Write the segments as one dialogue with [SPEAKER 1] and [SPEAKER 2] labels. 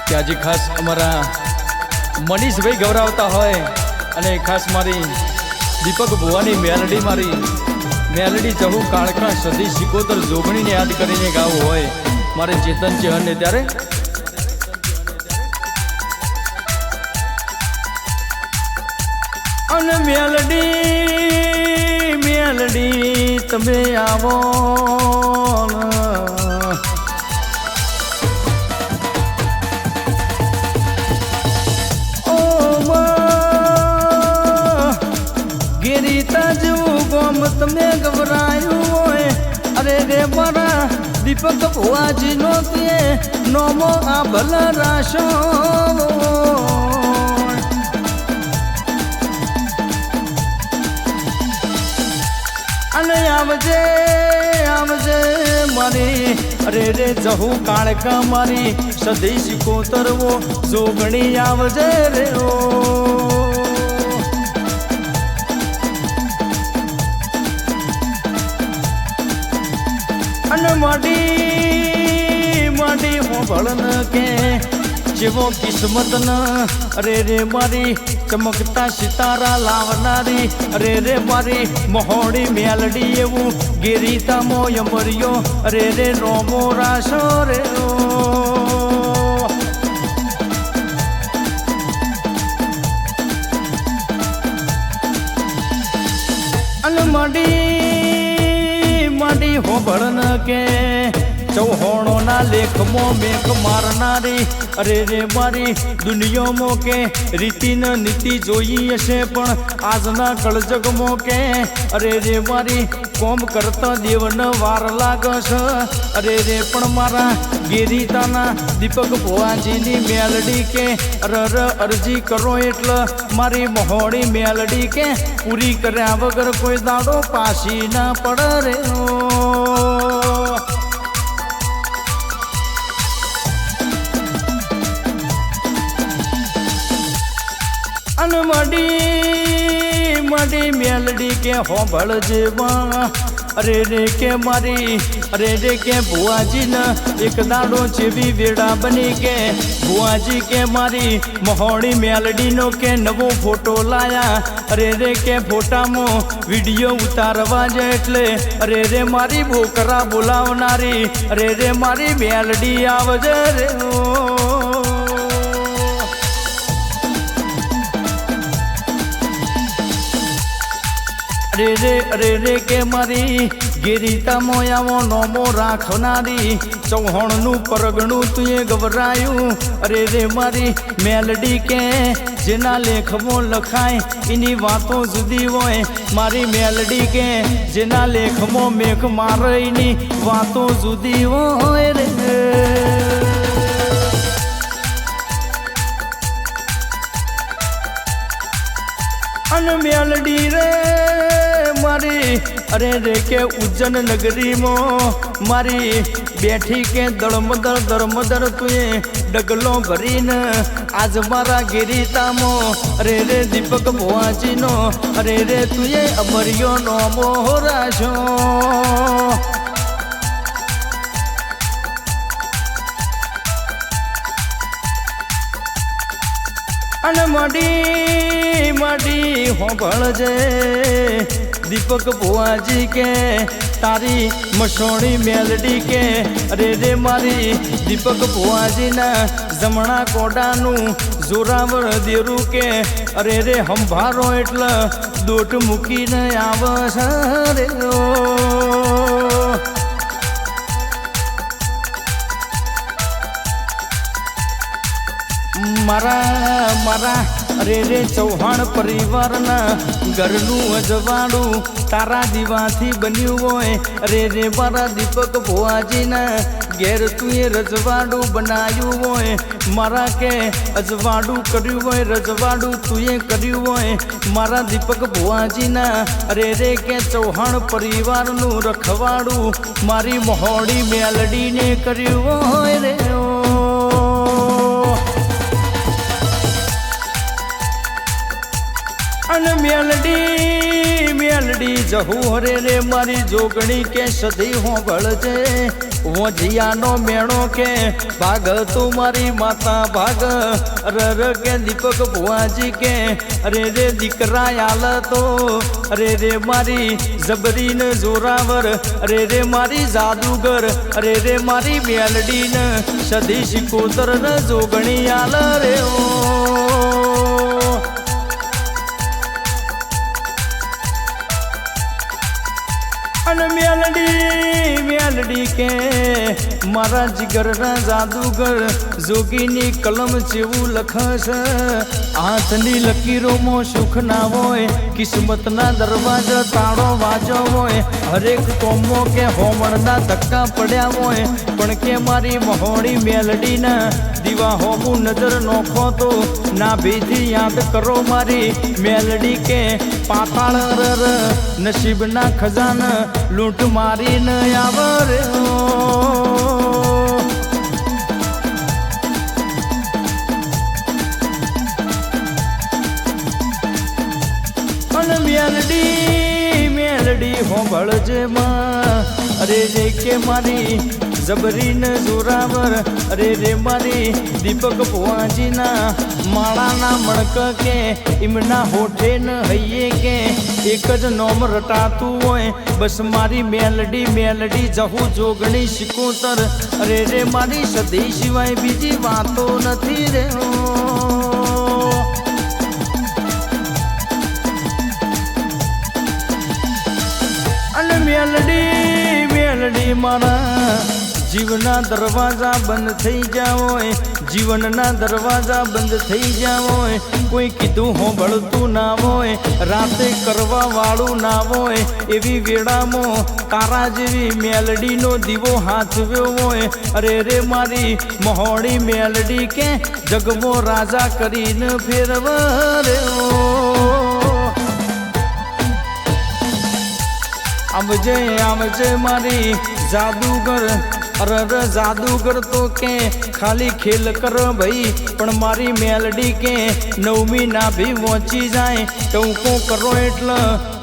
[SPEAKER 1] કે આજે ખાસ અમારા મનીષભાઈ ગૌરાવતા હોય અને ખાસ મારી દીપક ભુવાની મેલડી મારી મેલડી જહુ કાળકા સદી સિકોતર જોગણીને યાદ કરીને ગાવું હોય મારે ચેતન ચહનને ત્યારે અને મેલડી તમે આવો ગેરીતા જેવું ગોમ તમે ગભરાયું હોય અરે રે મારા દીપક ભુવાજી નો તે નોમો આ ભલ રાશો અને આવજે આવજે મારી અરે રે જહુ કાળકા મારી સદી સિકોતરવો જોગણી આવજે રે ઓ અને માડી હોભળન કે જેવો કિસ્મત ન અરે રે મારી ચમકતા સિતારા લાવનારી અરે રે મારી મહોડી મેલડી એવું ગેરીતા મોય મર્યો અરે રે રોમો રાશો રે અને માડી હોભળન કે ચૌહાણોના લેખમાં મેઘ મારનારી અરે રે મારી દુનિયામાં કે રીતિન નીતિ જોઈ હશે પણ આજના કળજગમાં કે અરે રે મારી કોમ કરતા દેવન વાર લાગશે અરે રે પણ મારા ગેરીતાના દીપક ભુવાજીની મેલડી કે અરર અરજી કરો એટલે મારી મહોળી મેલડી કે પૂરી કર્યા વગર કોઈ દાડો પાછી ના પડે રે અને માડી મેલડી કે હોંભળ જેવા અરે રે કે મારી અરે રે કે ભુવાજી ન એક દાડો જેવી વેડા બની કે ભુવાજી કે મારી મહોળી મેલડી નો કે નવો ફોટો લાયા અરે રે કે ફોટામાં વિડીયો ઉતારવા જાય એટલે અરે રે મારી બોકરા બોલાવનારી અરે રે મારી મેલડી આવજે રે અરે રે કે મારી ગેરીતા મોયાવો નોમો રાખનારી ચૌહાણનું પરગણું તુએ ગભરાયું અરે રે મારી મેલડી કે જેના લેખમાં લખાય એની વાતો જુદી હોય મારી મેલડી કે જેના લેખમાં મેઘ મારે એની વાતો જુદી હોય રે અને મેલડી રે મારી અરે રે કે ઉજ્જૈન નગરીમાં મારી બેઠી કે દળમદર તુએ ડગલો ભરીને આજ મારા ગેરીતામાં અરે રે દીપક ભુવાજીનો અરે રે તુએ અમર્યો નો મોહરાશો અને માડી હોંભળજે દીપક ભુવાજી કે તારી મસોણી મેલડી કે અરે રે મારી દીપક ભુવાજીના જમણા કોડાનું જોરાવર દેરું કે અરે રે હંભારો એટલે દોટ મૂકીને આવશે રે મારા અરે રે ચૌહાણ પરિવારના ઘરનું અજવાળું તારા દીવાથી બન્યું હોય અરે રે મારા દીપક ભુવાજીના ઘેર તુએ રજવાડું બનાવ્યું હોય મારા કે અજવાડું કર્યું હોય રજવાડું તુએ કર્યું હોય મારા દીપક ભુવાજીના અરે રે કે ચૌહાણ પરિવારનું રખવાડું મારી મહોળી મેલડીને કર્યું હોય રે અને મેલડી જહુ હરે રે મારી જોગણી કે સદી હોંભળજે વોજિયાનો મેણો કે ભાગ તું મારી માતા ભાગ અરર કે દીપક ભુવાજી કે અરે રે દીકરા આલ તો અરે રે મારી જબરીન જોરાવર અરે રે મારી જાદુગર અરે રે મારી મેલડીન સદી શિકોતર ન જોગણી આલ રે ઓ અન મેલડી કે મારા જીગરના જાદુગર જોગીની કલમ જેવું લખશ હાથની લકીરોમાં સુખ ના હોય કિસ્મતના દરવાજા તાળો વાજો હોય હરેક કોમો કે હોમણના ધક્કા પડ્યા હોય પણ કે મારી મહોણી મેલડીના દીવા હોમું નજર નોખો તો ના ભીથી યાદ કરો મારી મેલડી કે પાતાળ રર નસીબના ખજાના લૂંટ મારીને આવરે મેલડી હોંભળજે માં અરે રે કે મારી જબરીન જોરાવર અરે રે મારી દીપક ભુવાજીના માળાના મણક કે એમના હોઠે ન હૈયે કે એક જ નોમ રટાતું હોય બસ મારી મેલડી જહુ જોગણી શિકોતર અરે રે મારી સદી સિવાય બીજી વાતો નથી રે અને મેલડી મારા જીવના દરવાજા બંધ થઈ જાઓય જીવનના દરવાજા બંધ થઈ જાઓય કોઈ કીધું હોંભળતું ના હોય રાતે કરવા વાળું ના હોય એવી વેળામાં તારા જેવી મેલડીનો દીવો હાથવ્યો હોય અરે રે મારી મહોણી મેલડી કે જગમો રાજા કરીને ફેરવરે આવજે મારી જાદુગર અરર જાદુગર તો કે ખાલી ખેલ કર ભાઈ પણ મારી મેલડી કે નવમી ના ભી પહોંચી જાય ટૂંકો કરો એટલે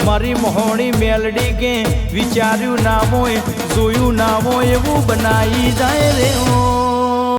[SPEAKER 1] મારી મહોણી મેલડી કે વિચાર્યું ના હોય જોયું ના હોય એવું બનાવી જાય રે